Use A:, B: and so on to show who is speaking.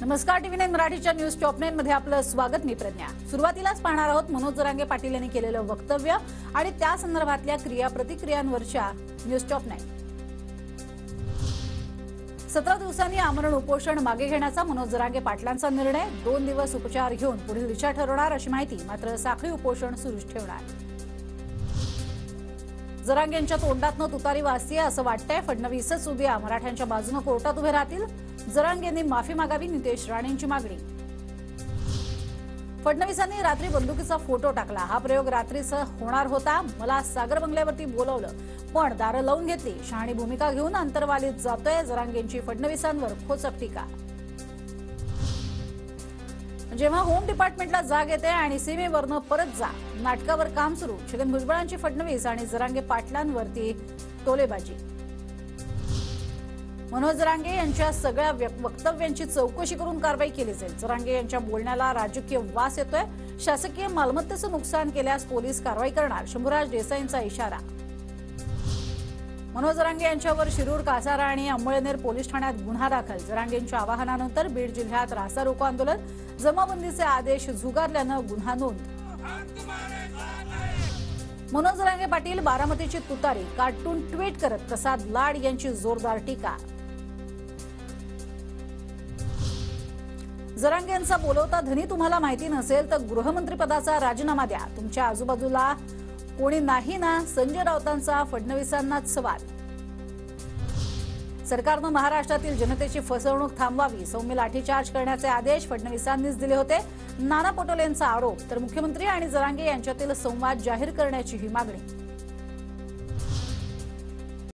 A: नमस्कार, टीव्ही9 मराठीच्या news top 9 मध्ये आपलं स्वागत. मी प्रज्ञा. सुरुवातीलाच पाहणार आहोत मनोज जरांगे पाटील यांनी केलेलं वक्तव्य आणि त्या संदर्भातल्या क्रिया प्रतिक्रियांवरच्या न्यूज टॉप 9. 17 दिवसांनी आमरण उपोषण मागे घेण्याचा मनोज जरांगे पाटलांचा निर्णय. 2 दिवस उपचार घेऊन पुढील दिशा ठरवणार अशी माहिती. मात्र साखळी उपोषण सुरूच ठेवणार. जरांगेंच्या तोंडातनं तुतारी वाजतीये असं वाटतंय. फडणवीसच उद्या मराठ्यांच्या बाजूने कोर्टात उभे राहतील. जरांगेंनी माफी मागावी, नितेश राणेंची मागणी. फडणवीसांनी रात्री बंदुकीचा फोटो टाकला. हा प्रयोग रात्रीचा होणार होता. मला सागर बंगल्यावरती बोलावलं पण दारं लावून घेतली. शहाणी भूमिका घेऊन अंतर्वालीत जातोय. जरांगेंची फडणवीसांवर खोचक टीका. जेव्हा होम डिपार्टमेंटला जाग येते आणि सीमेवरनं परत जा, नाटकावर काम सुरू. छगन भुजबळांची फडणवीस आणि जरांगे पाटलांवरती टोलेबाजी. मनोज जरांगे यांच्या सगळ्या वक्तव्यांची चौकशी करून कारवाई केली जाईल. जरांगे यांच्या बोलण्याला राजकीय वास येतोय. शासकीय मालमत्तेचं नुकसान केल्यास पोलीस कारवाई करणार. शंभूराज देसाईंचा इशारा. मनोज जरांगे यांच्यावर शिरूर, कासारा आणि अंमळनेर पोलीस ठाण्यात गुन्हा दाखल. जरांगेंच्या आवाहनानंतर बीड जिल्ह्यात रास्ता रोको आंदोलन. जमाबंदीचे आदेश झुगारल्यानं गुन्हा नोंद. मनोज जरांगे पाटील बारामतीची तुतारी. कार्टून ट्विट करत प्रसाद लाड यांची जोरदार टीका. जरांगे यांचा बोलवता धनी तुम्हाला माहिती नसेल तर गृहमंत्रीपदाचा राजीनामा द्या. तुमच्या आजूबाजूला कोणी नाही ना? संजय राऊतांचा फडणवीसांनाच सवाल. सरकारनं महाराष्ट्रातील जनतेची फसवणूक थांबवावी. सौम्य लाठीचार्ज करण्याचे आदेश फडणवीसांनीच दिले होते. नाना पटोलेंचा आरोप. तर मुख्यमंत्री आणि जरांगे यांच्यातील संवाद जाहीर करण्याचीही मागणी.